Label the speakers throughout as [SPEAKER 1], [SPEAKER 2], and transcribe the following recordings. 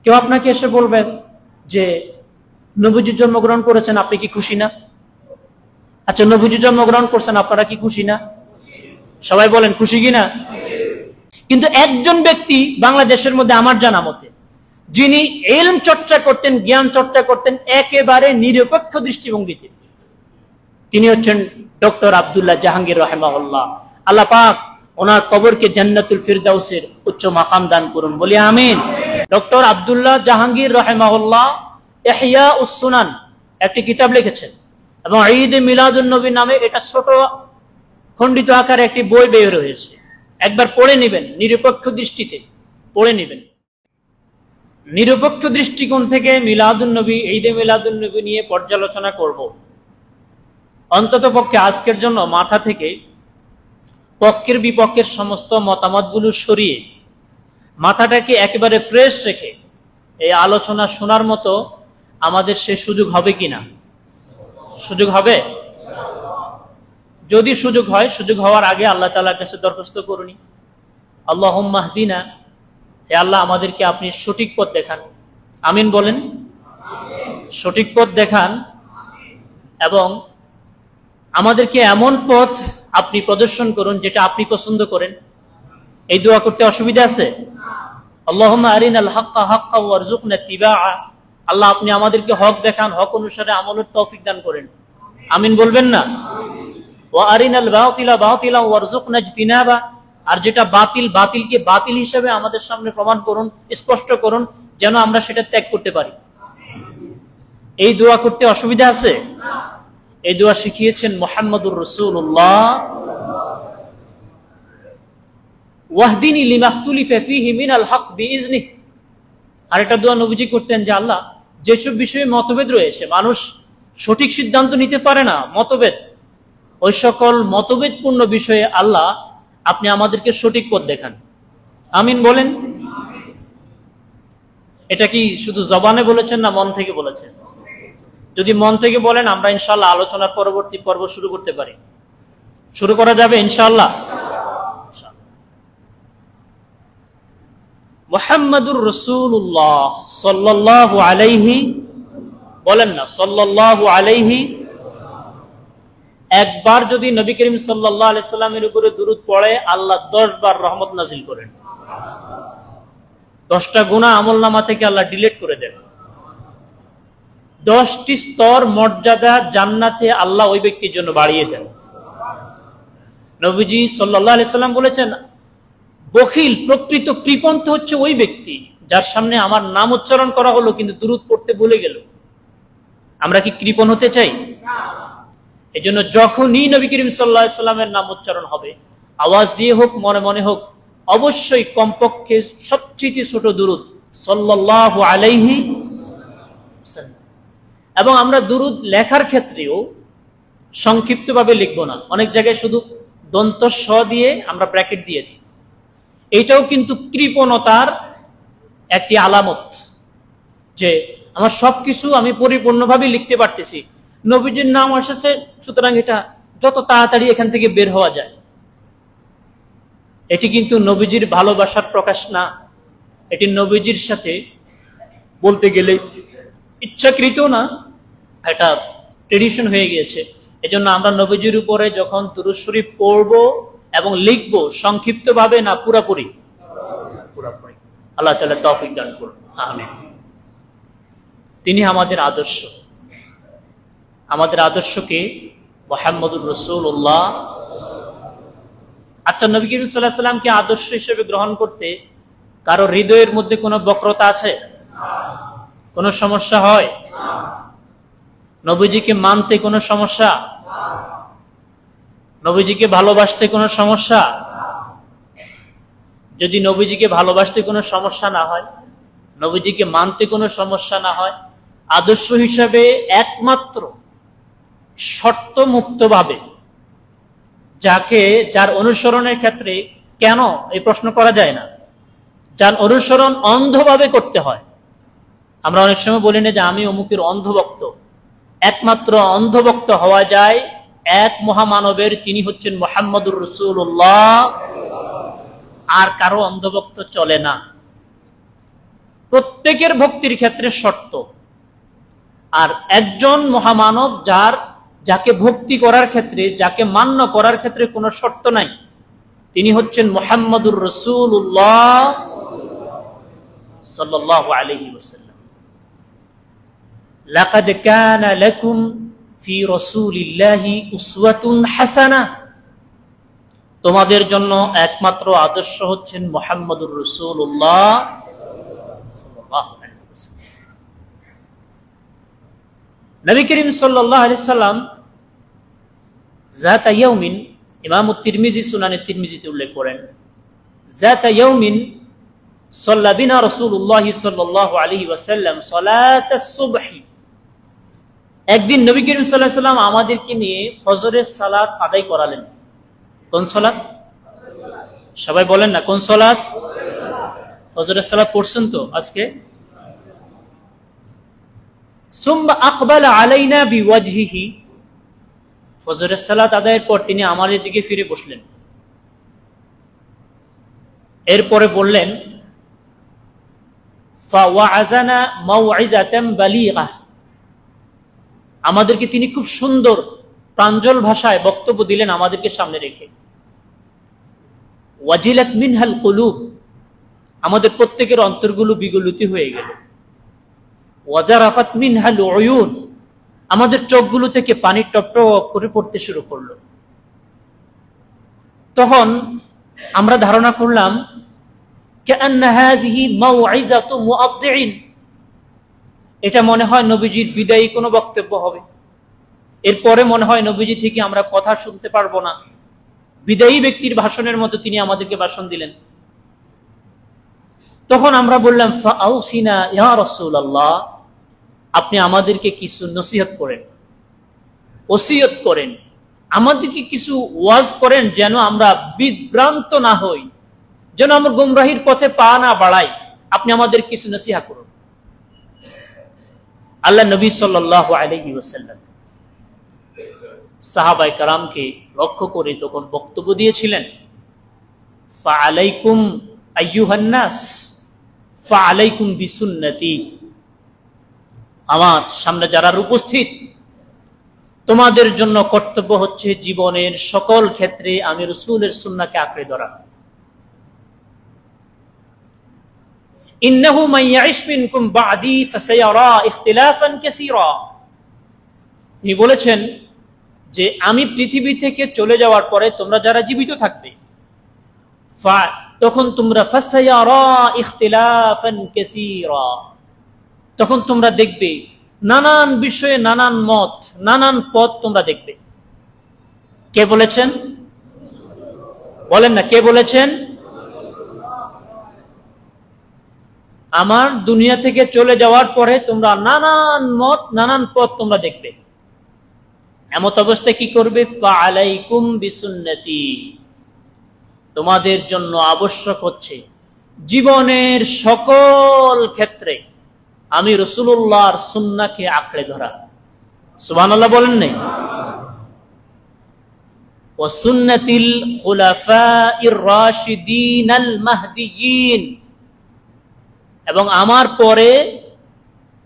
[SPEAKER 1] কেউ আপনাকে এসে বলবেন যে নবীজি জন্মগ্রহণ করেছেন, আপনি কি খুশি না? আচ্ছা, নবীজি জন্মগ্রহণ করছেন, আপনারা কি খুশি না? সবাই বলেন খুশি কিনা? কিন্তু একজন ব্যক্তি বাংলাদেশের মধ্যে আমার জানা মতে যিনি ইলম চর্চা করতেন, জ্ঞান চর্চা করতেন একেবারে নিরপেক্ষ দৃষ্টিভঙ্গিতে, তিনি হচ্ছেন ডক্টর আব্দুল্লাহ জাহাঙ্গীর রাহিমাহুল্লাহ। আল্লাহ পাক ওনার কবরকে জান্নাতুল ফিরদাউসের উচ্চ মাকাম দান করুন, বলি আমিন। ডক্টর আব্দুল্লাহ জাহাঙ্গীর রাহিমাহুল্লাহ ইহইয়াউস সুনান একটি কিতাব লিখেছেন এবং ঈদ মিলাদুন নবী নামে এটা ছোট খণ্ডিত আকারে একটি বই বের হয়েছে। একবার পড়ে নেবেন, নিরপেক্ষ দৃষ্টিতে পড়ে নেবেন। নিরপেক্ষ দৃষ্টিকোণ থেকে মিলাদুন নবী, ঈদে মিলাদুন নবী নিয়ে পর্যালোচনা করব। অন্তত পক্ষে আজকের জন্য মাথা থেকে পক্ষের বিপক্ষের সমস্ত মতামতগুলো সরিয়ে মাথাটাকে একেবারে ফ্রেশ রেখে এই আলোচনা শোনার মতো আমাদের সে সুযোগ হবে কিনা? সুযোগ হবে? যদি সুযোগ হয়, সুযোগ হওয়ার আগে আল্লাহ তাআলার কাছে দরখাস্ত করুনি, আল্লাহুম্মা হদিনা, হে আল্লাহ আমাদেরকে আপনি সঠিক পথ দেখান। আমিন বলেন। সঠিক পথ দেখান এবং আমাদেরকে এমন পথ আপনি প্রদর্শন করুন যেটা আপনি পছন্দ করেন। এই দোয়া করতে অসুবিধা আছে? আল্লাহুম্মা আরিনাল হাক্কা হাক্কা ওয়ারযুকনা ইত্তিবাআ, আল্লাহ আপনি আমাদেরকে হক দেখান, হক অনুসারে আমলের তৌফিক দান করেন। আমিন বলবেন না? ওয়া আরিনাল বাতিলা বাতিলা ওয়ারযুকনা ইজতিনাবা, আর যেটা বাতিল, বাতিলকে বাতিল হিসেবে আমাদের সামনে প্রমাণ করুন, স্পষ্ট করুন, যেন আমরা সেটা ত্যাগ করতে পারি। এই দোয়া করতে অসুবিধা আছে? এই দোয়া শিখিয়েছেন মুহাম্মদুর রাসূলুল্লাহ। ওয়াহদিনি লিমাখতুলিফা ফীহি মিনাল হক বিইজনিহি, আর একটা দোয়া নবীজি করতেন যে আল্লাহ যেসব বিষয়ে মতভেদ রয়েছে, মানুষ সঠিক সিদ্ধান্ত নিতে পারে না, মতভেদ, ওই সকল মতভেদপূর্ণ বিষয়ে আল্লাহ আপনি আমাদেরকে সঠিক পথ দেখান। আমিন বলেন। এটা কি শুধু জবানে বলেছেন না মন থেকে বলেছেন? যদি মন থেকে বলেন আমরা ইনশাআল্লাহ আলোচনার পরবর্তী পর্ব শুরু করতে পারি। শুরু করা যাবে ইনশাআল্লাহ। মুহাম্মাদুর রাসূলুল্লাহ সাল্লাল্লাহু আলাইহি, বলেন না সাল্লাল্লাহু আলাইহি। একবার যদি নবী করিম সাল্লাল্লাহু আলাইহি সাল্লামের উপরে দুরূদ পড়ে আল্লাহ 10 বার রহমত নাজিল করেন। 10টা গুনাহ আমলনামা থেকে আল্লাহ ডিলিট করে দেন। 10টি স্তর মর্যাদা জান্নাতে আল্লাহ ওই ব্যক্তির জন্য বাড়িয়ে দেন। নবীজি সাল্লাল্লাহু আলাইহি সাল্লাম বলেছেন, বখিল প্রকৃত কৃপণত হচ্ছে ওই ব্যক্তি যার সামনে আমার নাম উচ্চারণ করা হলো কিন্তু দুরূদ পড়তে ভুলে গেল। আমরা কি কৃপণ হতে চাই? এই জন্য যখনই নবী করিম সাল্লাল্লাহু আলাইহি সাল্লামের নাম উচ্চারণ হবে, আওয়াজ দিয়ে হোক মনে মনে হোক, অবশ্যই কমপক্ষে সবচেয়ে ছোট দুরূদ সাল্লাল্লাহু আলাইহি ওয়াসাল্লাম। এবং আমরা দুরূদ লেখার ক্ষেত্রেও সংক্ষিপ্তভাবে লিখবো না, অনেক জায়গায় শুধু দন্ত স দিয়ে আমরা ব্র্যাকেট দিয়ে দিই। এইটাও কিন্তু কৃপণতার একটি আলামত যে আমার সবকিছু আমি পরিপূর্ণভাবে লিখতে পারতেছি, নবীজির নাম এসেছে, সুতরাং এটা যত তাড়াতাড়ি এখান থেকে বের হওয়া যায়। এটি কিন্তু নবীজির ভালোবাসার প্রকাশ না, এটি নবীজির সাথে বলতে গেলে ইচ্ছাকৃত না, এটা ট্রেডিশন হয়ে গিয়েছে। এজন্য আমরা নবীজির উপরে যখন দুরূদ শরীফ পড়ব এবং লিখব, সংক্ষিপ্ত ভাবে না পুরোপুরি? পুরোপুরি। আল্লাহ তাআলা তৌফিক দান করুন, আমিন। তিনি আমাদের আদর্শ। আমাদের আদর্শকে মুহাম্মদুর রাসূলুল্লাহ। আচ্ছা, নবী করিম সাল্লাল্লাহু আলাইহি সাল্লামকে আদর্শ হিসেবে গ্রহণ করতে কারো হৃদয়ের মধ্যে কোনো বক্রতা আছে? কোনো সমস্যা হয়? নবীজিকে মানতে কোনো সমস্যা? নবীজিকে ভালোবাসতে কোনো সমস্যা? যদি নবীজিকে ভালোবাসতে কোনো সমস্যা না হয়, নবীজিকে মানতে কোনো সমস্যা না হয়, আদর্শ হিসাবে একমাত্র শর্ত মুক্তভাবে যার অনুসরণের ক্ষেত্রে কেন এই প্রশ্ন করা যায় না, যার অনুসরণ অন্ধভাবে করতে হয়। আমরা অনেক সময় বলি না যে আমি অমুকের অন্ধভক্ত। একমাত্র অন্ধভক্ত হওয়া যায় এক মহামানবের, তিনি হচ্ছেন মুহাম্মদুর রাসূলুল্লাহ। আর কারো অন্ধভক্ত চলে না। প্রত্যেকের ভক্তির ক্ষেত্রে শর্ত, আর একজন মহামানব যাকে ভক্তি করার ক্ষেত্রে, যাকে মান্য করার ক্ষেত্রে কোনো শর্ত নাই, তিনি হচ্ছেন মুহাম্মদুর রাসূলুল্লাহ সাল্লাল্লাহু আলাইহি ওয়াসাল্লাম। লাকাদ কানা লাকুম ফি রাসূলিল্লাহি উসওয়াতুন হাসানাহ, তোমাদের জন্য একমাত্র আদর্শ হচ্ছেন মুহাম্মদুর রাসূলুল্লাহ সাল্লাল্লাহু আলাইহি ওয়াসাল্লাম। নবী করিম সাল্লাল্লাহু আলাইহি সাল্লাম যাতা ইয়াউমিন, ইমাম তিরমিজি সুনানে তিরমিজিতে উল্লেখ করেন, যাতা ইয়াউমিন সাল্লা বিনা রাসূলুল্লাহ সাল্লাল্লাহু আলাইহি ওয়াসাল্লাম সালাতাস সুবহি, একদিন নবী করিম সাল্লাল্লাহু আলাইহি ওয়াসাল্লাম আমাদেরকে নিয়ে ফজরের সালাত আদায় করালেন। কোন সালাত? সবাই বলেন না, কোন সালাত? ফজরের সালাত পড়ছেন তো আজকে? সুম্মা আকবালা আলাইনা বিওয়াজহিহি, ফজরের সালাত আদায়ের পর তিনি আমাদের দিকে ফিরে বসলেন। এরপরে বললেন, ফাওয়াযানা মাউইযাতাম বালিগাহ, আমাদেরকে তিনি খুব সুন্দর প্রাঞ্জল ভাষায় বক্তব্য দিলেন আমাদেরকে সামনে রেখে। ওয়াজিলাত মিনহাল কুলুব, আমাদের প্রত্যেকের অন্তরগুলো বিগলিত হয়ে গেল। ওয়াজারাফাত মিনহাল উয়ুন, আমাদের চোখগুলো থেকে পানি টপটপ করে পড়তে শুরু করলো। তখন আমরা ধারণা করলাম কাআন্না হাযিহি মাউইযাতু মুআদ্দিন, এটা মনে হয় নবীজির বিদায়ী কোনো বক্তব্য হবে, এরপরে মনে হয় নবীজি থেকে আমরা কথা শুনতে পারবো না, বিদায়ী ব্যক্তির ভাষণের মতো তিনি আমাদেরকে ভাষণ দিলেন। তখন আমরা বললাম, ফাআউসিনা ইয়া রাসূলুল্লাহ, আপনি আমাদেরকে কিছু নসিহত করেন, ওসিয়ত করেন, আমাদেরকে কিছু ওয়াজ করেন, যেন আমরা বিভ্রান্ত না হই, যেন আমরা গুমরাহির পথে পা না বাড়াই, আপনি আমাদের কিছু নসিহত করুন। আল্লাহ নবী সাল্লাল্লাহু আলাইহি ওয়াসাল্লাম সাহাবায়ে কেরামকে লক্ষ্য করে তখন বক্তব্য দিয়েছিলেন, ফাআলাইকুম আইয়ুহান নাস ফাআলাইকুম বিসুন্নতি, আমার সামনে যারা উপস্থিত, তোমাদের জন্য কর্তব্য হচ্ছে জীবনের সকল ক্ষেত্রে আমি রাসূলের সুন্নাহকে আঁকড়ে ধরা। ইন্নাহু মান ইয়াইশ মিনকুম বা'দি ফাসায়ারা ইখতিলাফান কাসীরা, তিনি বলেছেন যে আমি পৃথিবী থেকে চলে যাওয়ার পরে তোমরা যারা জীবিত থাকবে, তখন তোমরা ফাসায়ারা ইখতিলাফান কাসীরা, তখন তোমরা দেখবে নানান বিষয়ে নানান মত, নানান পথ তোমরা দেখবে। কে বলেছেন? বলেন না, কে বলেছেন? আমার দুনিয়া থেকে চলে যাওয়ার পরে তোমরা নানান মত, নানান পথ তোমরা দেখবে। এমত অবস্থায় কি করবে? ফাআলাইকুম বিসুন্নতি, তোমাদের জন্য আবশ্যক হচ্ছে জীবনের সকল ক্ষেত্রে আমি রাসূলুল্লাহর সুন্নাহকে আঁকড়ে ধরা। সুবহানাল্লাহ বলেন নাই? ওয়া সুন্নাতিল খুলাফাইর রাশিদিনাল মাহদিয়িন, এবং আমার পরে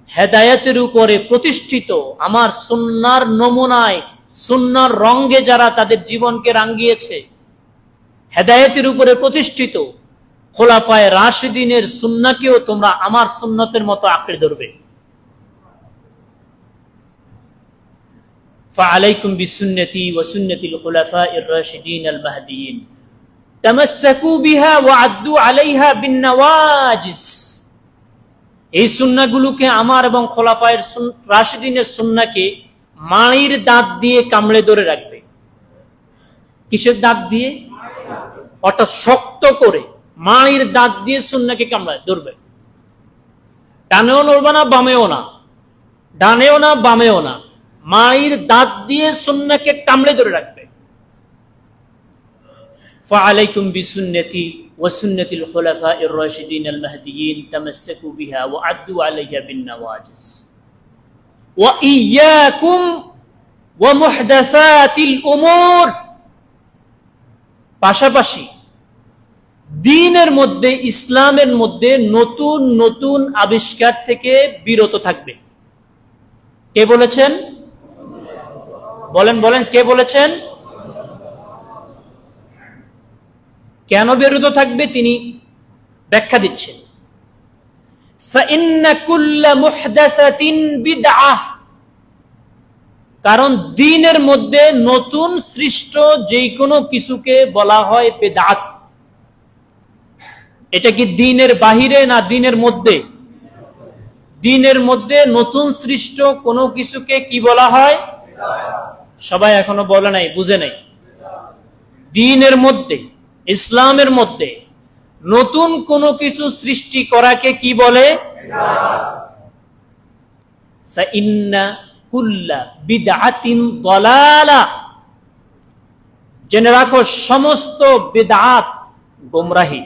[SPEAKER 1] হেদায়েতের উপরে প্রতিষ্ঠিত আমার সুন্নাহর নমুনায়, সুন্নাহর রঙে যারা তাদের জীবনকে রাঙিয়েছে, হেদায়েতের উপরে প্রতিষ্ঠিত খোলাফায়ে রাশিদিনের সুন্নাহকেও তোমরা আমার সুন্নতের মতো আঁকড়ে ধরবে। ফাআলাইকুম বিসুন্নতি ওয়া সুন্নাতিল খুলাফাইর রাশিদিনাল মাহদিয়িন তামাসসাকু বিহা ওয়া আদ্দু আলাইহা বিন নওয়াজিস, এই সুন্নাহগুলোকে আমার এবং খোলাফায়ের রাশিদিনের সুন্নাহকে মাড়ির দাঁত দিয়ে কামড়ে ধরে রাখবে। কিসের দাঁত দিয়ে? অর্থাৎ শক্ত করে মাড়ির দাঁত দিয়ে সুন্নাহকে কামড়ে ধরবে। ডানেও নড়বে না, বামেও না, ডানেও না, বামেও না, মাড়ির দাঁত দিয়ে সুন্নাহকে কামড়ে ধরে রাখবে। ফাআলাইকুম বিসুন্নতি ওয়া সুন্নাতিল খুলাফাইর রাশিদিনাল মাহদিয়িন তামাসসাকু বিহা ওয়া আদ্দু আলাইহা বিন নওয়াজিস ওয়া ইয়্যাকুম ওয়া মুহদাসাতিল উমুর, পাশাপাশি দ্বীনের মধ্যে, ইসলামের মধ্যে নতুন নতুন আবিষ্কার থেকে বিরত থাকবে। কে বলেছেন? বলেন বলেন, কে বলেছেন? কেন বিরত থাকবে তিনি ব্যাখ্যা দিচ্ছেন। فَإِنَّ كُلَّ مُحْدَثَةٍ بِدْعَةٍ, কারণ দ্বীনের মধ্যে নতুন সৃষ্ট যে কোনো কিছুকে বলা হয় বিদআত। এটা কি দ্বীনের বাহিরে না দ্বীনের মধ্যে? দ্বীনের মধ্যে নতুন সৃষ্ট কোনো কিছুকে কি বলা হয়? সবাই এখনো বলে নাই, বুঝে নাই। দ্বীনের মধ্যে, ইসলামের মধ্যে নতুন কোনো কিছু সৃষ্টি করাকে কি বলে? ফাইন্না কুল্লা বিদআতিন দালালা, জেনে রাখো সমস্ত বিদআত গোমরাহি।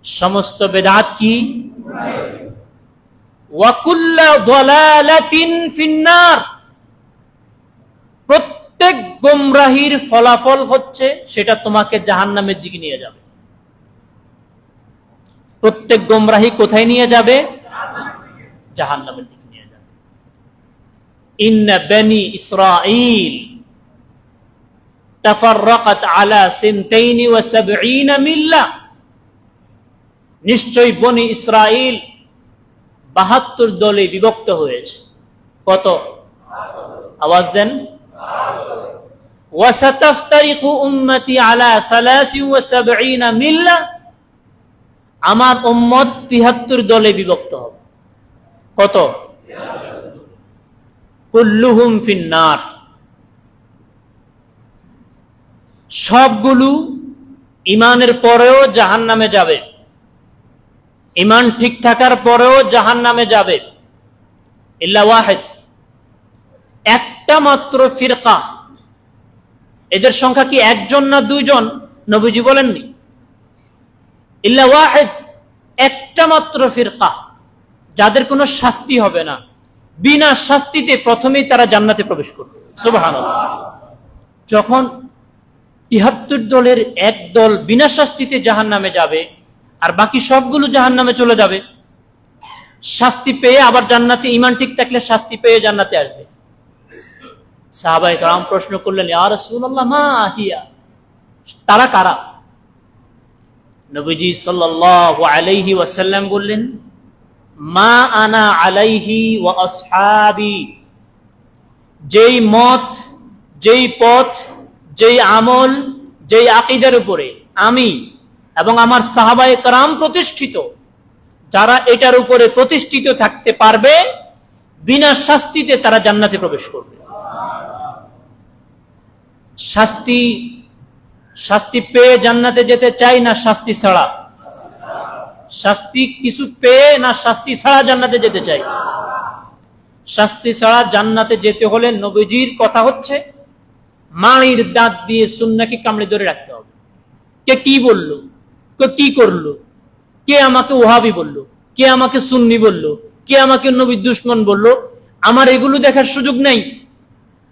[SPEAKER 1] সমস্ত বিদআত কি? ওয়া কুল্লা দালালাতিন ফিন্নার, প্রত্যেক গোমরাহির ফলাফল হচ্ছে সেটা তোমাকে জাহান্নামের দিকে নিয়ে যাবে। প্রত্যেক গোমরাহি কোথায় নিয়ে যাবে? জাহান্নামের দিকে নিয়ে যাবে। ইন্না বনি ইসরাঈল তাফাররাকাত আলা 72 মিল্লা, নিশ্চয় বনি ইসরাঈল 72 দলে বিভক্ত হয়েছে। কত? আওয়াজ দেন। ওয়া সাতাফতারিকু উম্মতি আলা 73 মিল্লা, আমার উম্মত 73 দলে বিভক্ত হবে। কত? কুল্লুহুম ফিন্নার, সবগুলো ঈমানের পরেও জাহান্নামে যাবে, ঈমান ঠিক থাকার পরেও জাহান্নামে যাবে। ইল্লা ওয়াহিদ, একটা মাত্র ফিরকা। এদের সংখ্যা কি একজন না দুইজন? নবীজি বলেননি। ইল্লা ওয়াহিদ, একটা মাত্র ফিরকা, যাদের কোনো শাস্তি হবে না, বিনা শাস্তিতে প্রথমেই তারা জান্নাতে প্রবেশ করবে। সুবহানাল্লাহ। যখন 73 দলের এক দল বিনা শাস্তিতে জাহান্নামে যাবে আর বাকি সবগুলো জাহান্নামে চলে যাবে, শাস্তি পেয়ে আবার জান্নাতে, ঈমান ঠিক থাকলে শাস্তি পেয়ে জান্নাতে আসবে। সাহাবায়ে কেরাম প্রশ্ন করলেন, ইয়া রাসূলুল্লাহ মা হিয়া, তারা কারা? নবীজি সাল্লাল্লাহু আলাইহি ওয়াসাল্লাম বললেন, মা আনা আলাইহি ওয়া আসহাবি, যেই মত, যেই পথ, যেই আমল, যেই আকীদার উপরে আমি এবং আমার সাহাবায়ে কেরাম প্রতিষ্ঠিত, যারা এটার উপরে প্রতিষ্ঠিত থাকতে পারবে বিনা শাস্তিতে তারা জান্নাতে প্রবেশ করবে। শাস্তি পেয়ে জান্নাতে যেতে চাই না শাস্তি ছাড়া? শাস্তি কিছু পেয়ে না শাস্তি ছাড়া জান্নাতে যেতে চাই? শাস্তি ছাড়া জান্নাতে যেতে হলে নবীজির কথা হচ্ছে মাড়ির দাঁত দিয়ে সুন্নাহকে কামড়ে ধরে রাখতে হবে। কে কি বললো, কে কি করলো, কে আমাকে ওহাবি বললো, কে আমাকে সুন্নি বললো, কে আমাকে নবীর দুশমন বললো, আমার এগুলো দেখার সুযোগ নাই।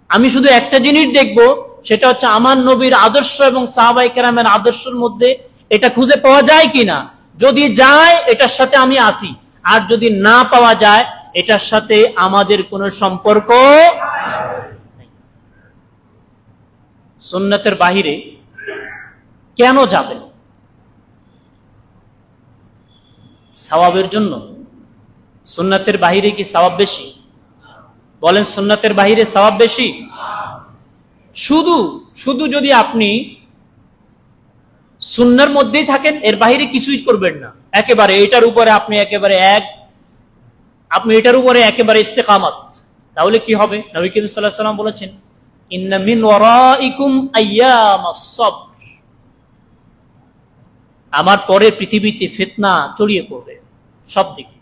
[SPEAKER 1] আমি শুধু একটা জিনিস দেখবো, সেটা হচ্ছে আমার নবীর আদর্শ এবং সাহাবায়ে কেরামের আদর্শের মধ্যে এটা খুঁজে পাওয়া যায় কিনা। যদি যায় এটার সাথে আমি আসি, আর যদি না পাওয়া যায় এটার সাথে আমাদের কোনো সম্পর্ক নেই। সুন্নতের বাহিরে কেন যাবেন? সওয়াবের জন্য? সুন্নতের বাহিরে কি সওয়াব বেশি? বলেন, সুন্নতের বাহিরে সওয়াব বেশি? শুধু যদি আপনি সুন্নাহর মধ্যেই থাকেন, এর বাহিরে কিছুই করবেন না, একেবারে এটার উপরে আপনি এটার উপরে একেবারে ইস্তেকামত, তাহলে কি হবে? নবী করিম সাল্লাল্লাহু আলাইহি ওয়াসাল্লাম বলেছেন, ইন্না মিন ওয়ারাইকুম আইয়ামাস সাবর, আমার পরে পৃথিবীতে ফিতনা ছড়িয়ে পড়বে সব দিকে।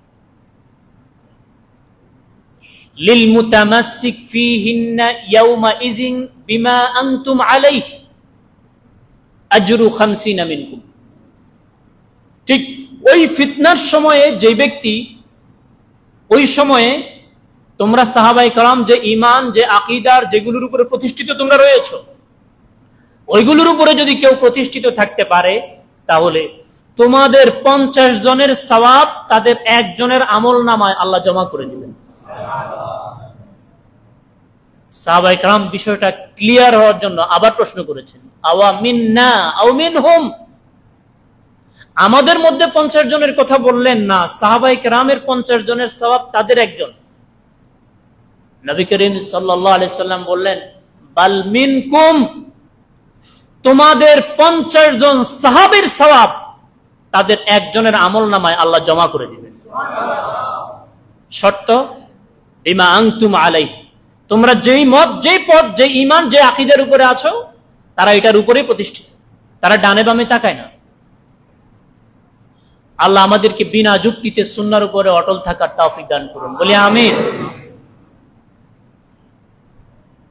[SPEAKER 1] লিল মুতামাসসিক ফীহিন্না ইয়াওমা ইযিন বিমা আনতুম আলাইহি আজরু 50 মিনকুম। ঠিক ওই ফিতনার সময়ে যে ব্যক্তি, ওই সময়ে তোমরা সাহাবায়ে কেরাম যে ঈমান, যে আকীদার, যেগুলোর উপরে প্রতিষ্ঠিত তোমরা রয়েছো, ওইগুলোর উপরে যদি কেউ প্রতিষ্ঠিত থাকতে পারে তাহলে তোমাদের 50 জনের সওয়াব তাদের একজনের আমলনামায় আল্লাহ জমা করে দিবেন। সাহাবায়ে কেরাম বিষয়টা ক্লিয়ার হওয়ার জন্য আবার প্রশ্ন করেছেন, আওয়া মিন্না আও মিনহুম, আমাদের মধ্যে 50 জনের কথা বললেন না, সাহাবায়ে কেরামের 50 জনের সওয়াব তাদের একজন। নবী করিম সাল্লাল্লাহু আলাইহি সাল্লাম বললেন, বাল মিনকুম, তোমাদের 50 জন সাহাবীর সওয়াব তাদের একজনের আমলনামায় আল্লাহ জমা করে দিবেন। শর্ত বিমা আনতুম আলাইহি, তোমরা যেই মত, যেই পথ, যে ঈমান, যে আকীদার উপরে আছো, তারা এটার উপরেই প্রতিষ্ঠিত, তারা ডানে বামে তাকায় না। আল্লাহ আমাদেরকে বিনা যুক্তিতে সুন্নাহর উপরে অটল থাকার তৌফিক দান করুন, বলি আমিন।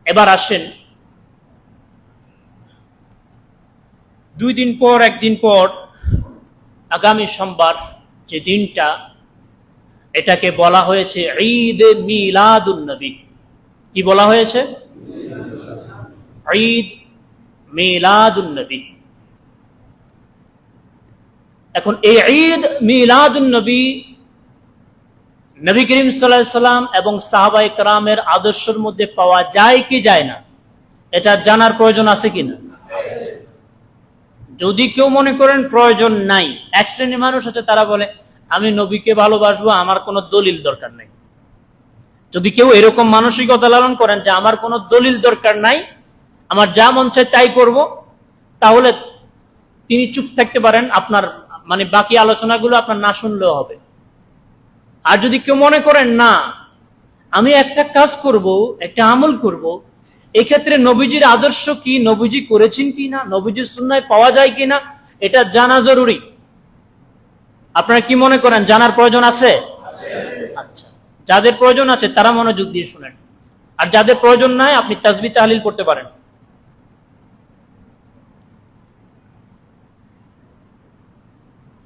[SPEAKER 1] এবার আসেন, 2 দিন পর, 1 দিন পর, আগামী সোমবার যে দিনটা, এটাকে বলা হয়েছে ঈদ মিলাদুন নবী। কি বলা হয়েছে? ঈদ মিলাদুন নবী। এখন এই ঈদ মিলাদুন নবী নবী করিম সাল্লাল্লাহু আলাইহি সাল্লাম এবং সাহাবায়ে কেরামের আদর্শের মধ্যে পাওয়া যায় কি যায় না, এটা জানার প্রয়োজন আছে কিনা? যদি কেউ মনে করেন প্রয়োজন নাই, এক শ্রেণীর মানুষ আছে, তারা বলে আমি নবীকে ভালোবাসবো, আমার কোনো দলিল দরকার নাই। যদি কেউ এরকম মানসিকতা লালন করেন যে আমার কোনো দলিল দরকার নাই, আমার যা মন চায় তাই করব, তাহলে তিনি চুপ থাকতে পারেন, আপনার মানে বাকি আলোচনাগুলো আপনার না শুনলেও হবে। আর যদি কেউ মনে করেন না, আমি একটা কাজ করব, একটা আমল করব, এক্ষেত্রে নবীজির আদর্শ কি, নবীজি করেছেন কি না, নবীজির সুন্নায় পাওয়া যায় কিনা, এটা জানা জরুরি। আপনারা কি মনে করেন জানার প্রয়োজন আছে? আচ্ছা, যাদের প্রয়োজন আছে তারা মনোযোগ দিয়ে শুনেন, আর যাদের প্রয়োজন নাই আপনি তাসবিহ তাহলিল করতে পারেন।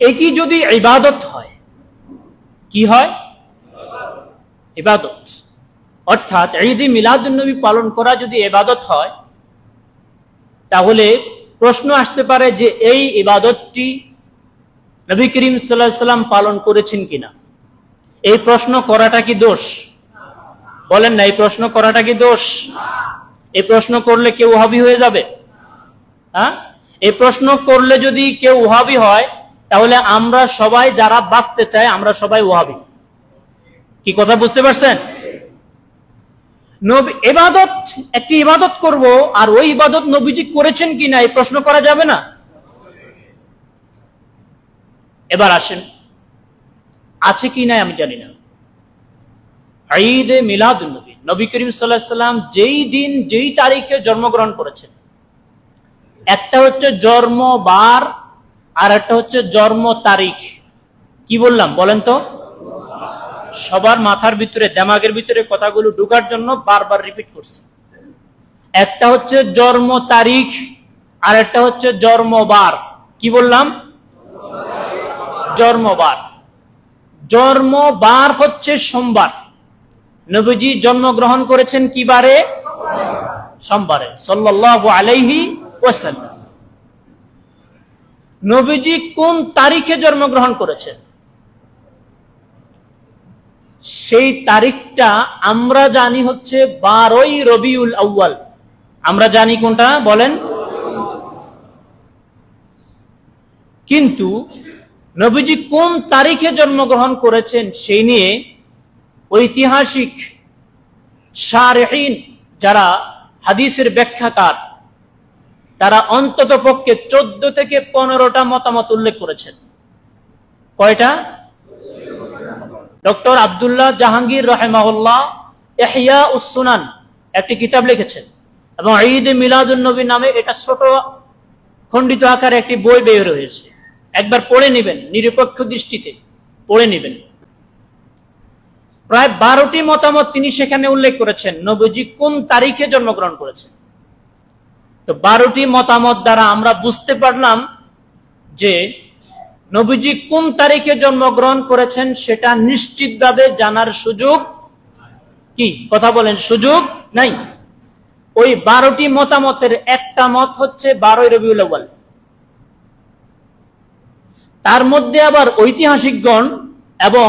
[SPEAKER 1] এটি যদি ইবাদত হয়, কি হয়? ইবাদত। অর্থাৎ ঈদ মিলাদুন নবী পালন করা যদি ইবাদত হয়, তাহলে প্রশ্ন আসতে পারে যে এই ইবাদতটি নবী করিম সাল্লাল্লাহু আলাইহি সাল্লাম পালন করেছেন কিনা। এই প্রশ্ন করাটা কি দোষ? বলেন না, এই প্রশ্ন করাটা কি দোষ? এই প্রশ্ন করলে কেউ ওয়াহাবি হয়ে যাবে? হ্যাঁ, এই প্রশ্ন করলে যদি কেউ ওয়াহাবি হয়, তাহলে আমরা সবাই যারা বাঁচতে চাই আমরা সবাই ওয়াহাবি। কি কথা বুঝতে পারছেন? নবী ইবাদত, একটি ইবাদত করব, আর ওই ইবাদত নবীজি করেছেন কিনা এই প্রশ্ন করা যাবে না। এবার আসেন, আছে কি নাই আমি জানি না, ঈদ মিলাদুন নবী, নবী করিম সাল্লাল্লাহু আলাইহি সাল্লাম যেই দিন যেই তারিখে জন্মগ্রহণ করেছেন, একটা হচ্ছে জন্মবার আর একটা হচ্ছে জন্ম তারিখ। কি বললাম বলেন তো? সবার মাথার ভিতরে, দিমাগের ভিতরে কথাগুলো ঢোকার জন্য বারবার রিপিট করছি। একটা হচ্ছে জন্ম তারিখ আর একটা হচ্ছে জন্মবার। কি বললাম? জন্মবার। জন্মবার হচ্ছে সোমবার। নবীজি জন্মগ্রহণ করেছেন কি বারে? সোমবারে, সাল্লাল্লাহু আলাইহি ওয়াসাল্লাম। নবীজি কোন তারিখে জন্মগ্রহণ করেছেন সেই তারিখটা আমরা জানি হচ্ছে 12ই রবিউল আউয়াল। আমরা জানি কোনটা বলেন? কিন্তু নবীজি কোন তারিখে জন্মগ্রহণ করেছেন সেই নিয়ে ঐতিহাসিক শারহিন, যারা হাদিসের ব্যাখ্যাকার, তারা অন্তত পক্ষে 14 থেকে 15টা মতামত উল্লেখ করেছেন। কয়টা? ডক্টর আব্দুল্লাহ জাহাঙ্গীর রাহিমাহুল্লাহ ইহয়া উস-সুনান একটি কিতাব লিখেছেন, এবং ঈদ মিলাদুন নবী নামে এটা ছোট খণ্ডিত আকারে একটি বই বের হয়েছে। একবার পড়ে নেবেন, নিরপেক্ষ দৃষ্টিতে পড়ে নেবেন। প্রায় 12টি মতামত তিনি সেখানে উল্লেখ করেছেন নবীজি কোন তারিখে জন্মগ্রহণ করেছেন। তো 12টি মতামত দ্বারা আমরা বুঝতে পারলাম যে নবীজি কোন তারিখে জন্মগ্রহণ করেছেন সেটা নিশ্চিতভাবে জানার সুযোগ কি? কথা বলেন, সুযোগ নাই। ওই 12টি মতামতের একটা মত হচ্ছে 12ই রবিউল আউয়াল। তার মধ্যে আবার ঐতিহাসিকগণ এবং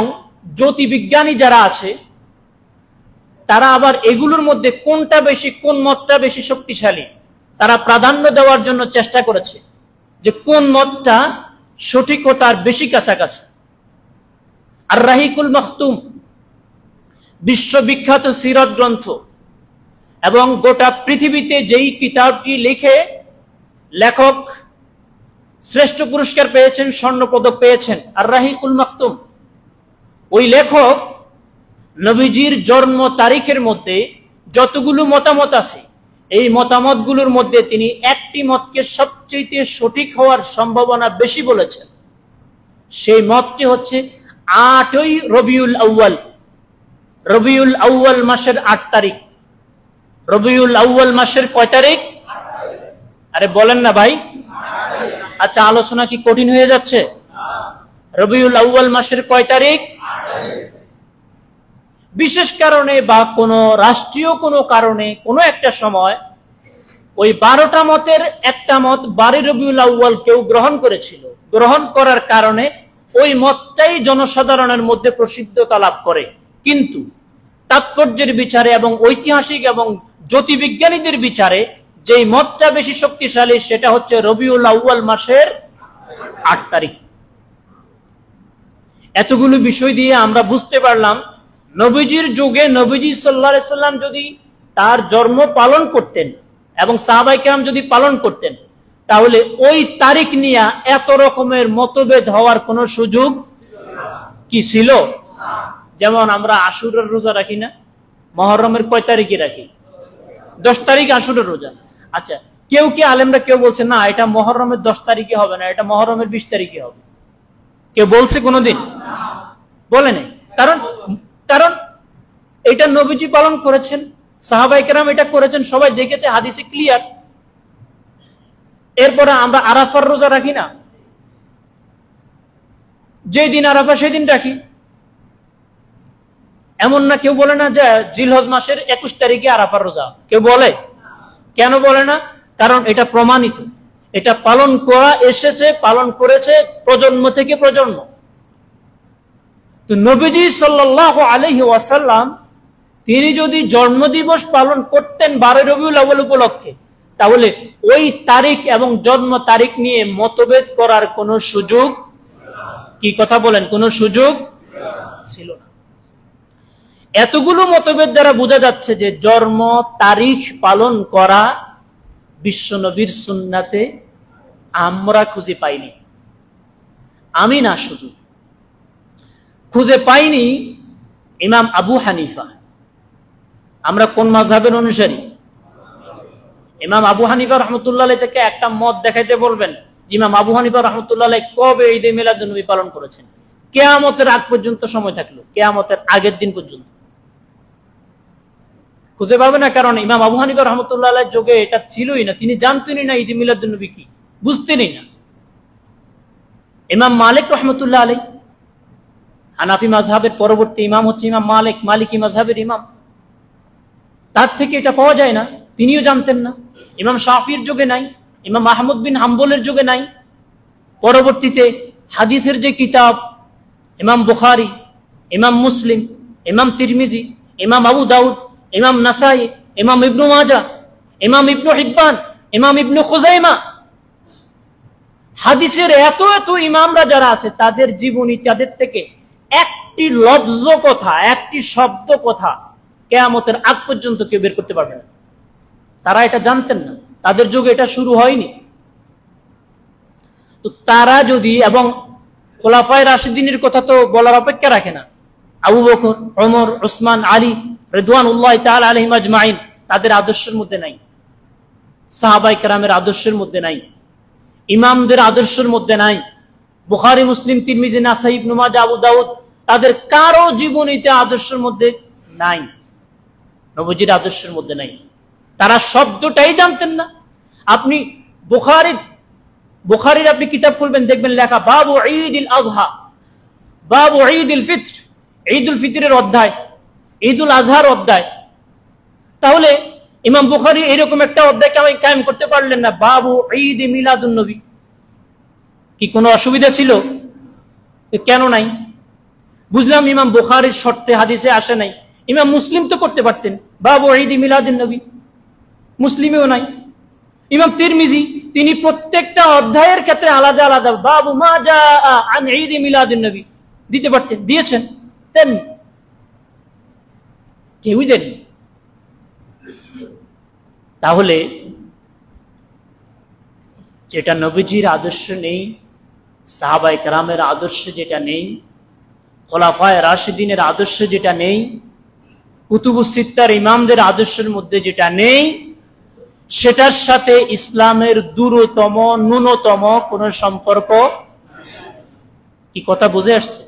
[SPEAKER 1] জ্যোতির্বিজ্ঞানী যারা আছে তারা আবার এগুলোর মধ্যে কোনটা বেশি, কোন মতটা বেশি শক্তিশালী তারা প্রাধান্য দেওয়ার জন্য চেষ্টা করেছে, যে কোন মতটা সঠিকতার বেশি কাছাকাছি। আর রাহিকুল মাখতুম বিশ্ববিখ্যাত সিরাত গ্রন্থ এবং গোটা পৃথিবীতে যেই কিতাবটি লিখে লেখক শ্রেষ্ঠ পুরস্কার পেয়েছেন, স্বর্ণপদক পেয়েছেন, আর রাহিকুল মাখতুম, ওই লেখক নবীজির জন্ম তারিখের মধ্যে যতগুলো মতামত আছে এই মতামতগুলোর মধ্যে তিনি একটি মতকে সবচেয়ে সঠিক হওয়ার সম্ভাবনা বেশি বলেছেন। সেই মতটি হচ্ছে 8ই রবিউল আউয়াল, রবিউল আউয়াল মাসের 8 তারিখ। রবিউল আউয়াল মাসের কয় তারিখ? আরে বলেন না ভাই। আচ্ছা, আলোচনা কি কঠিন হয়ে যাচ্ছে? রবিউল আউয়াল মাসের কয় তারিখ? বিশেষ কারণে বা কোনো রাষ্ট্রীয় কোনো কারণে কোনো একটা সময় ওই 12টা মতের একটা মত 12 রবিউল আউয়াল কেউ গ্রহণ করেছিল। গ্রহণ করার কারণে ওই মতটাই জনসাধারণের মধ্যে প্রসিদ্ধতা লাভ করে। কিন্তু তাৎপর্যের বিচারে এবং ঐতিহাসিক এবং জ্যোতির্বিজ্ঞানীদের বিচারে যেই মতটা বেশি শক্তিশালী সেটা হচ্ছে রবিউল আউয়াল মাসের 8 তারিখ। এতগুলো বিষয় দিয়ে আমরা বুঝতে পারলাম নবীজির যুগে নবীজি সাল্লাল্লাহু আলাইহি সাল্লাম যদি তার জন্ম পালন করতেন এবং সাহাবায়ে কেরাম যদি পালন করতেন তাহলে ওই তারিখ নিয়ে এত রকমের মতভেদ হওয়ার কোনো সুযোগ কি ছিল? যেমন আমরা আশুরার রোজা রাখি না, মুহররমের কয় তারিখে রাখি? 10 তারিখ আশুরার রোজা। আচ্ছা, কেউ কি আলেমরা কেউ বলছে না এটা মুহররমের 10 তারিখে হবে না, এটা মুহররমের 20 তারিখে হবে? কেউ বলছে কোনোদিন? বলে নাই। কারণ এটা নবীজি পালন করেছেন, সাহাবায়ে কেরাম এটা করেছেন, সবাই দেখেছে, হাদিসে ক্লিয়ার। এরপরে আমরা আরাফার রোজা রাখি না, যেই দিন আরাফা সেদিন রাখি। এমন না কেউ বলে না যে জিলহজ মাসের 21 তারিখে আরাফার রোজা, কেউ বলে? কেন বলে না? কারণ এটা প্রমাণিত, এটা পালন করা এসেছে, পালন করেছে প্রজন্ম থেকে প্রজন্ম। তো নবীজি সাল্লাল্লাহু আলাইহি ওয়াসাল্লাম তিনি যদি জন্মদিবস পালন করতেন 12 রবিউল আউয়াল উপলক্ষে তাহলে ওই তারিখ এবং জন্ম তারিখ নিয়ে মতভেদ করার কোনো সুযোগ, কি কথা বলেন, কোনো সুযোগ ছিল না। এতগুলো মতভেদ দ্বারা বোঝা যাচ্ছে যে জন্ম তারিখ পালন করা বিশ্বনবীর সুন্নাতে আমরা খুঁজে পাইনি। আমি না, শুধু খুঁজে পাইনি ইমাম আবু হানিফা। আমরা কোন মাযহাবের অনুসারী? ইমাম আবু হানিফা রাহমাতুল্লাহ আলাইহি থেকে একটা মত দেখাইতে বলবেন, ইমাম আবু হানিফা রাহমাতুল্লাহ আলাইহি কবে ঈদে মিলাদুন্নবী পালন করেছেন? কিয়ামতের আগ পর্যন্ত সময় থাকলো, কিয়ামতের আগের দিন পর্যন্ত খুঁজে পাবে না। কারণ ইমাম আবু হানিফা রাহমাতুল্লাহ আলাইহির যুগে এটা ছিলই না, তিনি জানতেনই না ঈদে মিলাদুন্নবী কি, বুঝতেনই না। ইমাম মালিক রাহমাতুল্লাহ আলাইহি, হানাফি মাযহাবের পরবর্তী ইমাম হচ্ছে ইমাম মালিক, মালিকি মাযহাবের ইমাম, তার থেকে এটা পাওয়া যায় না, তিনিও জানতেন না। ইমাম শাফির যুগে নাই, ইমাম আহমদ বিন হাম্বলের যুগে নাই। পরবর্তীতে হাদিসের যে কিতাব ইমাম বুখারী, ইমাম মুসলিম, ইমাম তিরমিজি, ইমাম আবু দাউদ, ইমাম নাসাই, ইমাম ইবনু মাজাহ, ইমাম ইবনু হিব্বান, ইমাম ইবনু খুজাইমা, হাদিসের এত এত ইমামরা যারা আছে তাদের জীবনী, তাদের থেকে একটি লফজ কথা, একটি শব্দ কথা কিয়ামতের আগ পর্যন্ত কেউ বের করতে পারবে না। তারা এটা জানতেন না, তাদের যুগে এটা শুরু হয়নি। তো তারা যদি, এবং খোলাফায়ে রাশিদিনের কথা তো বলার অপেক্ষা রাখে না, আবু বকর, ওমর, উসমান, আলী রিদওয়ানুল্লাহি তাআলা আলাইহিম আজমাইন, তাদের আদর্শের মধ্যে নাই, সাহাবায়ে কেরামের আদর্শের মধ্যে নাই, ইমামদের আদর্শের মধ্যে নাই, বুখারী, মুসলিম, তিরমিজি, নাসাই, ইবনে মাজাহ, আবু দাউদ, তাদের কারো জীবনীতে আদর্শের মধ্যে নাই, নবীজির আদর্শের মধ্যে নাই। তারা শব্দটাই জানতেন না। আপনি বুখারীর আপনি কিতাব খুলবেন, দেখবেন লেখা বাবু ঈদুল আযহা, বাবু ঈদুল ফিত্র, ঈদুল ফিতরের অধ্যায়, ঈদুল আযহার অধ্যায়। তাহলে ইমাম বুখারী এরকম একটা অধ্যায় কায়েম করতে পারলেন না, বাবু ঈদ মিলাদুন নবী? কি কোনো অসুবিধা ছিল? কেন নাই? বুঝলাম ইমাম বুখারীর শর্তে হাদিসে আসে নাই, ইমাম মুসলিম তো করতে পারতেন, বাবু ঈদ মিলাদুন নবী, মুসলিমেও নাই। ইমাম তিরমিজি তিনি প্রত্যেকটা অধ্যায়ের ক্ষেত্রে আলাদা আলাদা বাবু মা জাআ আন ঈদ মিলাদুন নবী দিতে পারতেন, দিয়েছেন, দেন কেউই দেননি। তাহলে যেটা নবীজির আদর্শ নেই, সাহাবায়ে কেরামের আদর্শ যেটা নেই, খোলাফায়ে রাশিদিনের আদর্শ যেটা নেই, কুতুবুস সিত্তার ইমামদের আদর্শের মধ্যে যেটা নেই, সেটার সাথে ইসলামের দূরতম ন্যূনতম কোন সম্পর্ক, কি কথা বুঝে আসছে?